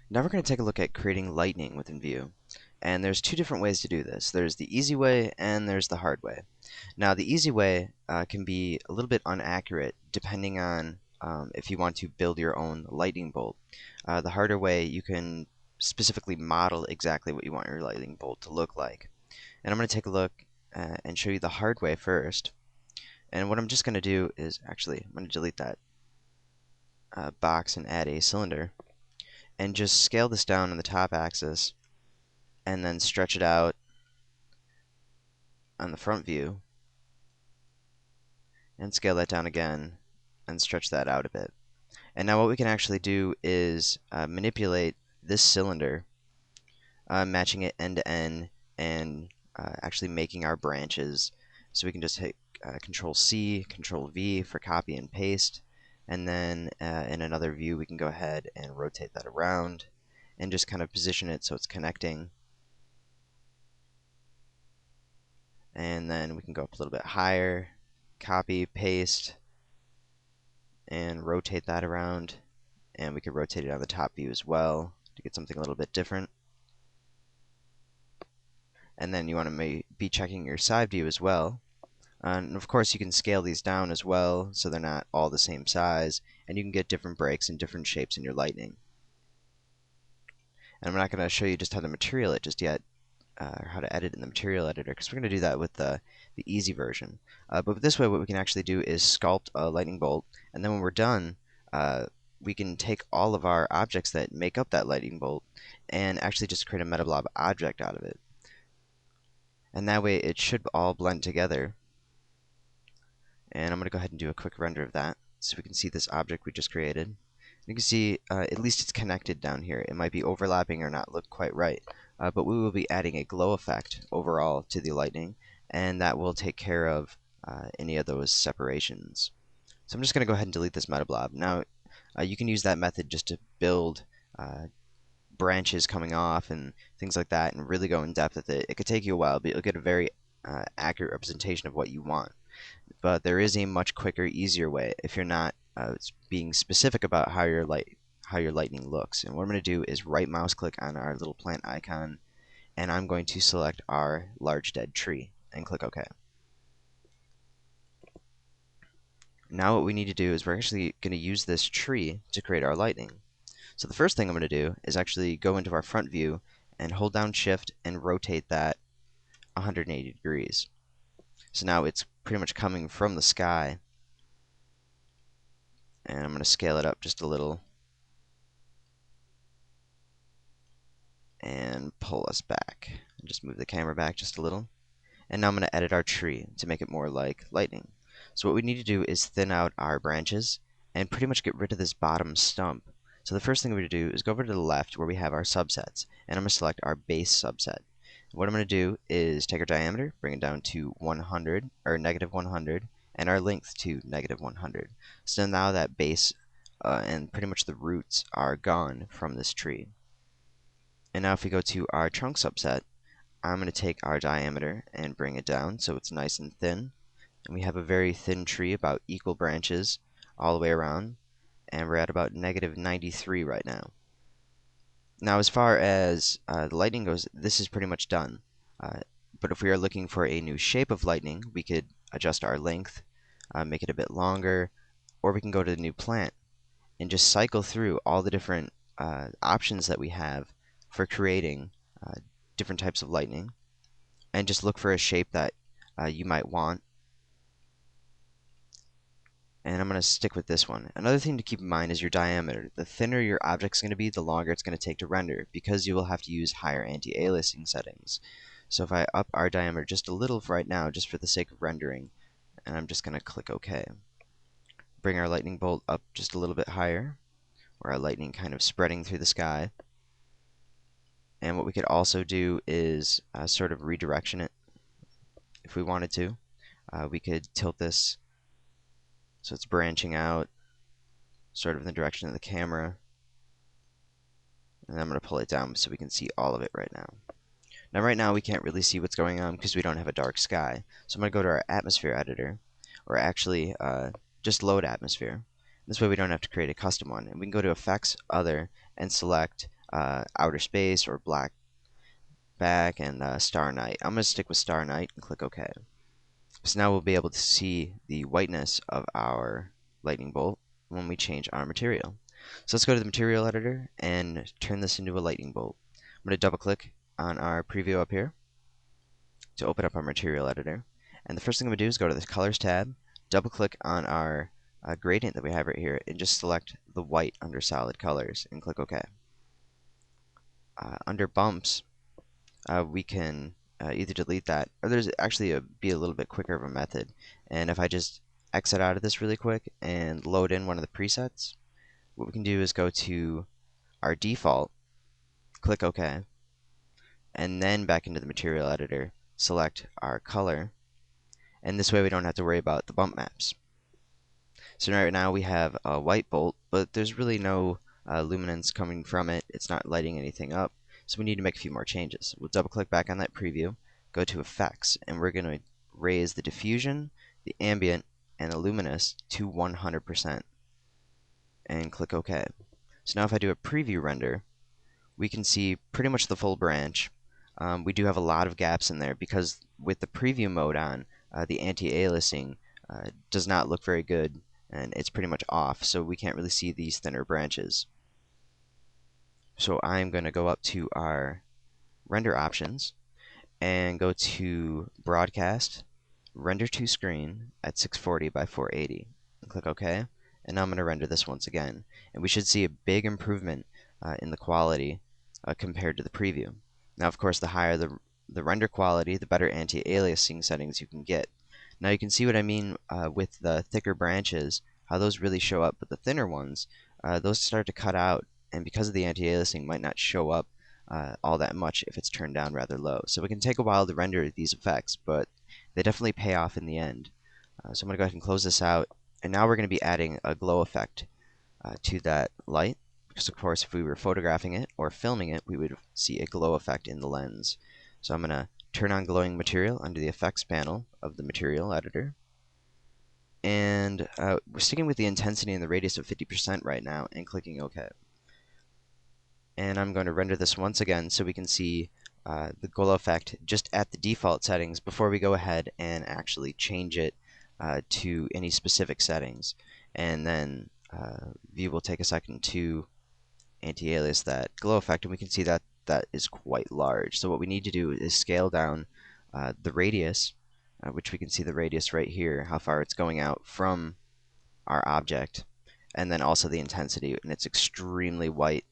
Now we're going to take a look at creating lightning within Vue. And there's two different ways to do this. There's the easy way and there's the hard way. Now the easy way can be a little bit inaccurate depending on if you want to build your own lightning bolt. The harder way, you can specifically model exactly what you want your lightning bolt to look like. And I'm going to take a look and show you the hard way first. And what I'm just going to do is I'm going to delete that box and add a cylinder. And just scale this down on the top axis and then stretch it out on the front view and scale that down again and stretch that out a bit. And now what we can actually do is manipulate this cylinder, matching it end to end and actually making our branches. So we can just hit Control C, Control V for copy and paste. And then in another view, we can go ahead and rotate that around and just kind of position it so it's connecting. And then we can go up a little bit higher, copy, paste, and rotate that around. And we could rotate it on the top view as well to get something a little bit different. And then you want to be checking your side view as well. And of course you can scale these down as well so they're not all the same size, and you can get different breaks and different shapes in your lightning. And I'm not going to show you just how to material it just yet, or how to edit in the material editor, because we're going to do that with the easy version. But this way what we can actually do is sculpt a lightning bolt, and then when we're done, we can take all of our objects that make up that lightning bolt and actually just create a metablob object out of it. And that way it should all blend together. And I'm going to go ahead and do a quick render of that so we can see this object we just created. You can see at least it's connected down here. It might be overlapping or not look quite right, but we will be adding a glow effect overall to the lightning, and that will take care of any of those separations. So I'm just going to go ahead and delete this metablob. Now you can use that method just to build branches coming off and things like that and really go in depth with it. It could take you a while, but you'll get a very accurate representation of what you want. But there is a much quicker, easier way if you're not being specific about how your lightning looks. And what I'm going to do is right mouse click on our little plant icon, and I'm going to select our large dead tree and click OK. Now what we need to do is we're actually going to use this tree to create our lightning. So the first thing I'm going to do is actually go into our front view and hold down Shift and rotate that 180 degrees. So now it's pretty much coming from the sky. And I'm going to scale it up just a little and pull us back. And just move the camera back just a little. And now I'm going to edit our tree to make it more like lightning. So what we need to do is thin out our branches and pretty much get rid of this bottom stump. So the first thing we're going to do is go over to the left where we have our subsets, and I'm going to select our base subset. What I'm going to do is take our diameter, bring it down to 100 or negative 100, and our length to negative 100. So now that base and pretty much the roots are gone from this tree. And now if we go to our trunk subset, I'm going to take our diameter and bring it down so it's nice and thin. And we have a very thin tree, about equal branches all the way around. And we're at about negative 93 right now. Now as far as the lightning goes, this is pretty much done. But if we are looking for a new shape of lightning, we could adjust our length, make it a bit longer, or we can go to the new plant and just cycle through all the different options that we have for creating different types of lightning, and just look for a shape that you might want. And I'm going to stick with this one. Another thing to keep in mind is your diameter. The thinner your object's going to be, the longer it's going to take to render, because you will have to use higher anti-aliasing settings. So if I up our diameter just a little right now, just for the sake of rendering, and I'm just going to click OK. Bring our lightning bolt up just a little bit higher, or our lightning kind of spreading through the sky. And what we could also do is sort of redirection it if we wanted to. We could tilt this so it's branching out sort of in the direction of the camera. And I'm going to pull it down so we can see all of it right now. Now right now we can't really see what's going on because we don't have a dark sky. So I'm going to go to our atmosphere editor, or actually just load atmosphere. This way we don't have to create a custom one. And we can go to Effects, Other, and select outer space or black back and star night. I'm going to stick with star night and click OK. So now we'll be able to see the whiteness of our lightning bolt when we change our material. So let's go to the material editor and turn this into a lightning bolt. I'm going to double click on our preview up here to open up our material editor. And the first thing I'm going to do is go to the colors tab, double click on our gradient that we have right here, and just select the white under solid colors and click OK. Under bumps, we can either delete that, or there's actually be a little bit quicker of a method. And if I just exit out of this really quick and load in one of the presets, what we can do is go to our default, click OK, and then back into the material editor, select our color, and this way we don't have to worry about the bump maps. So right now we have a white bolt, but there's really no luminance coming from it. It's not lighting anything up. So we need to make a few more changes. We'll double click back on that preview, go to effects, and we're going to raise the diffusion, the ambient, and the luminous to 100%. And click OK. So now if I do a preview render, we can see pretty much the full branch. We do have a lot of gaps in there because with the preview mode on, the anti-aliasing does not look very good, and it's pretty much off, so we can't really see these thinner branches. So I'm going to go up to our render options and go to broadcast, render to screen at 640 by 480, and click OK. And now I'm going to render this once again, and we should see a big improvement in the quality compared to the preview. Now, of course, the higher the render quality, the better anti-aliasing settings you can get. Now you can see what I mean with the thicker branches, how those really show up, but the thinner ones, those start to cut out, and because of the anti-aliasing, might not show up all that much if it's turned down rather low. So it can take a while to render these effects, but they definitely pay off in the end. So I'm going to go ahead and close this out, and now we're going to be adding a glow effect to that light, because of course if we were photographing it or filming it, we would see a glow effect in the lens. So I'm going to turn on glowing material under the effects panel of the material editor, and we're sticking with the intensity and the radius of 50% right now and clicking OK. And I'm going to render this once again so we can see the glow effect just at the default settings before we go ahead and actually change it to any specific settings. And then View will take a second to anti-alias that glow effect, and we can see that that is quite large. So what we need to do is scale down the radius, which we can see the radius right here, how far it's going out from our object, and then also the intensity, and it's extremely white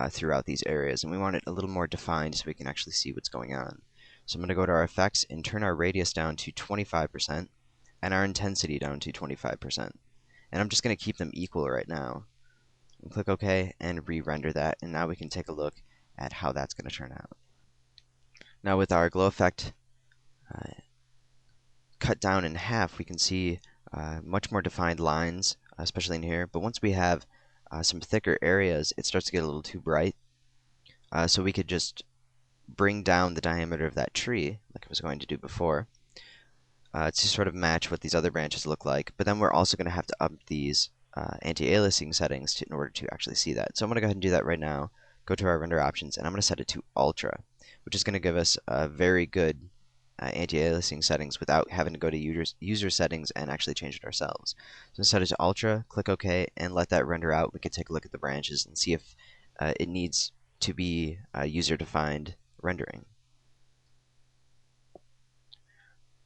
throughout these areas, and we want it a little more defined so we can actually see what's going on. So I'm going to go to our effects and turn our radius down to 25% and our intensity down to 25%. And I'm just going to keep them equal right now. And click OK and re-render that, and now we can take a look at how that's going to turn out. Now with our glow effect cut down in half, we can see much more defined lines, especially in here. But once we have some thicker areas, it starts to get a little too bright. So we could just bring down the diameter of that tree, like I was going to do before, to sort of match what these other branches look like. But then we're also going to have to up these anti-aliasing settings in order to actually see that. So I'm going to go ahead and do that right now. Go to our render options, and I'm going to set it to Ultra, which is going to give us a very good anti-aliasing settings without having to go to user settings and actually change it ourselves. So set it to Ultra, click OK, and let that render out. We can take a look at the branches and see if it needs to be user-defined rendering.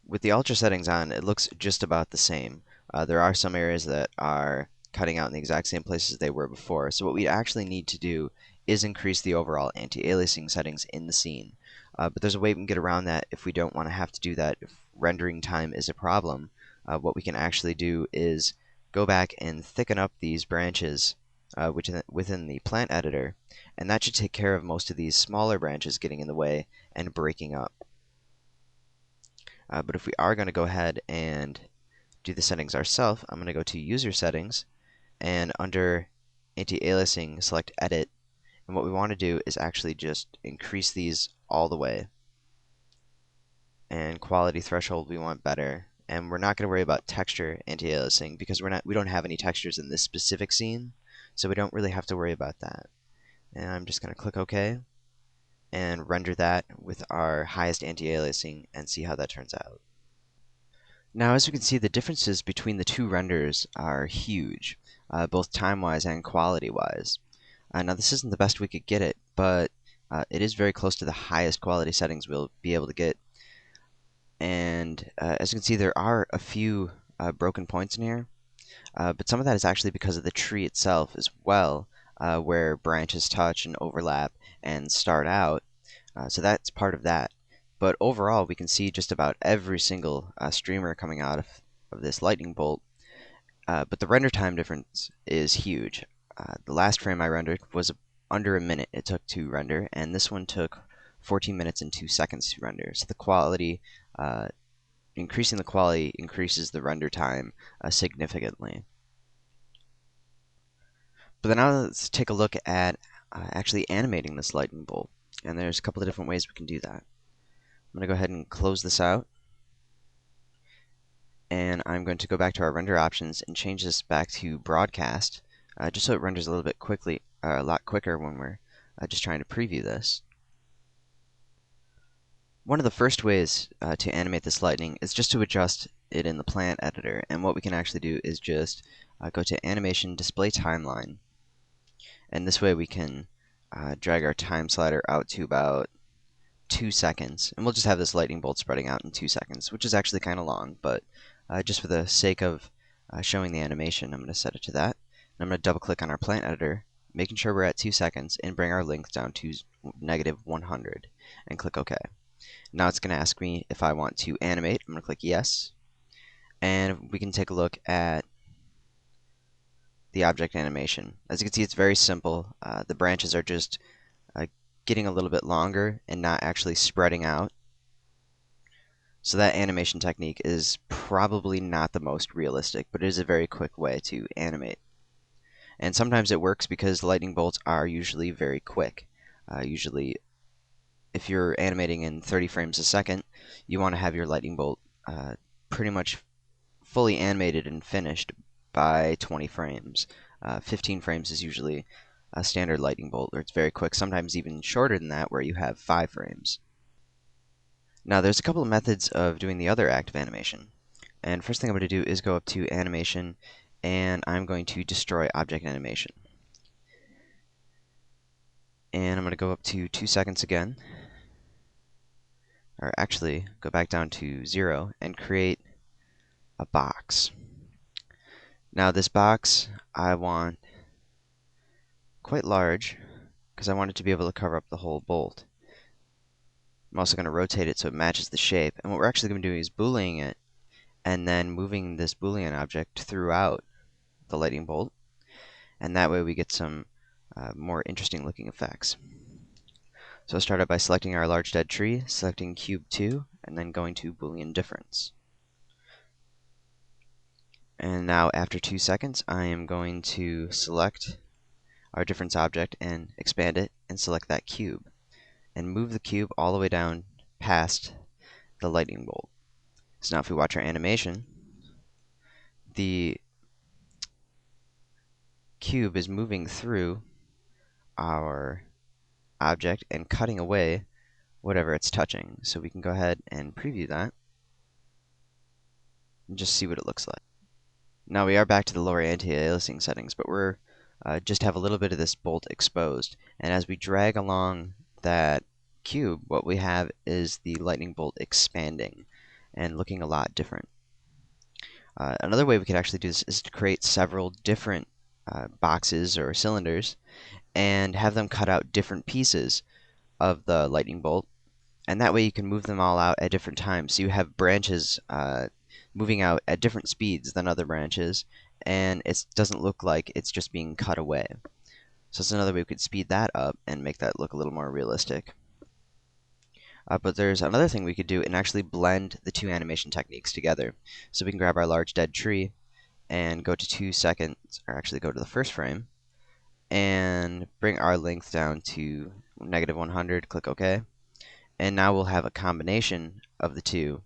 With the Ultra settings on, it looks just about the same. There are some areas that are cutting out in the exact same places they were before. So what we actually need to do is increase the overall anti-aliasing settings in the scene. But there's a way we can get around that if we don't want to have to do that. If rendering time is a problem, what we can actually do is go back and thicken up these branches within the plant editor, and that should take care of most of these smaller branches getting in the way and breaking up. But if we are going to go ahead and do the settings ourselves, I'm going to go to User Settings, and under Anti-Aliasing, select Edit. And what we want to do is actually just increase these all the way. And Quality Threshold we want better. And we're not going to worry about texture anti-aliasing because we don't have any textures in this specific scene, so we don't really have to worry about that. And I'm just going to click OK and render that with our highest anti-aliasing and see how that turns out. Now, as you can see, the differences between the two renders are huge, both time-wise and quality-wise. Now, this isn't the best we could get it, but it is very close to the highest quality settings we'll be able to get. And as you can see, there are a few broken points in here, but some of that is actually because of the tree itself as well, where branches touch and overlap and start out. So that's part of that. But overall, we can see just about every single streamer coming out of this lightning bolt. But the render time difference is huge. The last frame I rendered was under a minute it took to render, and this one took 14 minutes and 2 seconds to render. So the quality, increasing the quality increases the render time significantly. But then now let's take a look at actually animating this lightning bolt. And there's a couple of different ways we can do that. I'm going to go ahead and close this out. And I'm going to go back to our render options and change this back to broadcast, just so it renders a little bit quickly, a lot quicker when we're just trying to preview this. One of the first ways to animate this lightning is just to adjust it in the plant editor. And what we can actually do is just go to Animation Display Timeline. And this way we can drag our time slider out to about 2 seconds. And we'll just have this lightning bolt spreading out in 2 seconds, which is actually kind of long, but just for the sake of showing the animation, I'm going to set it to that. And I'm going to double click on our plant editor, making sure we're at 2 seconds, and bring our length down to -100, and click OK. Now it's going to ask me if I want to animate. I'm going to click yes, and we can take a look at the object animation. As you can see, it's very simple. The branches are just getting a little bit longer and not actually spreading out. So that animation technique is probably not the most realistic, but it is a very quick way to animate. And sometimes it works because the lightning bolts are usually very quick. Usually, if you're animating in 30 frames a second, you want to have your lightning bolt pretty much fully animated and finished by 20 frames. 15 frames is usually a standard lightning bolt, or it's very quick, sometimes even shorter than that, where you have 5 frames. Now, there's a couple of methods of doing the other active animation. And first thing I'm going to do is go up to Animation, and I'm going to Destroy Object Animation. And I'm going to go up to 2 seconds again, or actually go back down to 0 and create a box. Now this box I want quite large because I want it to be able to cover up the whole bolt. I'm also going to rotate it so it matches the shape. And what we're actually going to do is Boolean it and then moving this Boolean object throughout the lightning bolt. And that way we get some more interesting looking effects. So I'll start out by selecting our large dead tree, selecting cube 2, and then going to Boolean difference. And now after 2 seconds, I am going to select our difference object and expand it and select that cube. And move the cube all the way down past the lightning bolt. So now if we watch our animation, the cube is moving through our object and cutting away whatever it's touching. So we can go ahead and preview that and just see what it looks like. Now we are back to the lower anti-aliasing settings, but we're just have a little bit of this bolt exposed. And as we drag along that cube, what we have is the lightning bolt expanding and looking a lot different. Another way we could actually do this is to create several different boxes or cylinders and have them cut out different pieces of the lightning bolt, and that way you can move them all out at different times. So you have branches moving out at different speeds than other branches, and it doesn't look like it's just being cut away. So that's another way we could speed that up and make that look a little more realistic. But there's another thing we could do and actually blend the two animation techniques together. So we can grab our large dead tree and go to 2 seconds, or actually go to the first frame, and bring our length down to -100, click OK. And now we'll have a combination of the two,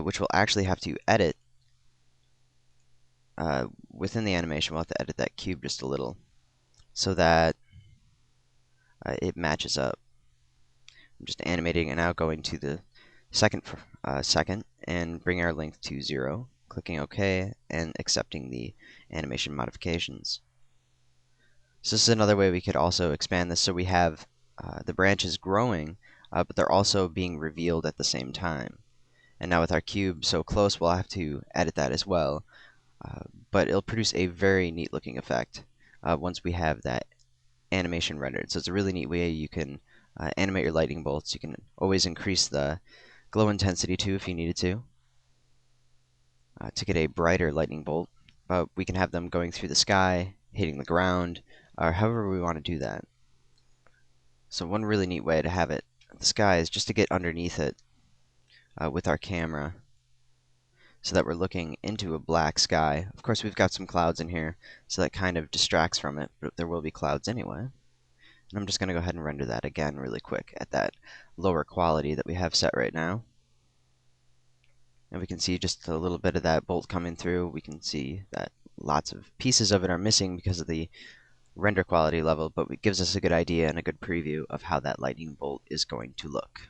which we'll actually have to edit within the animation. We'll have to edit that cube just a little so that it matches up. I'm just animating and now going to the second and bring our length to 0, clicking OK, and accepting the animation modifications. So this is another way we could also expand this so we have the branches growing, but they're also being revealed at the same time. And now with our cube so close, we'll have to edit that as well. But it'll produce a very neat looking effect once we have that animation rendered. So it's a really neat way you can animate your lightning bolts. You can always increase the glow intensity too if you needed to get a brighter lightning bolt. But we can have them going through the sky, hitting the ground, or however we want to do that. So one really neat way to have it the sky is just to get underneath it with our camera so that we're looking into a black sky. Of course, we've got some clouds in here, so that kind of distracts from it, but there will be clouds anyway. And I'm just going to go ahead and render that again really quick at that lower quality that we have set right now. And we can see just a little bit of that bolt coming through. We can see that lots of pieces of it are missing because of the render quality level, but it gives us a good idea and a good preview of how that lightning bolt is going to look.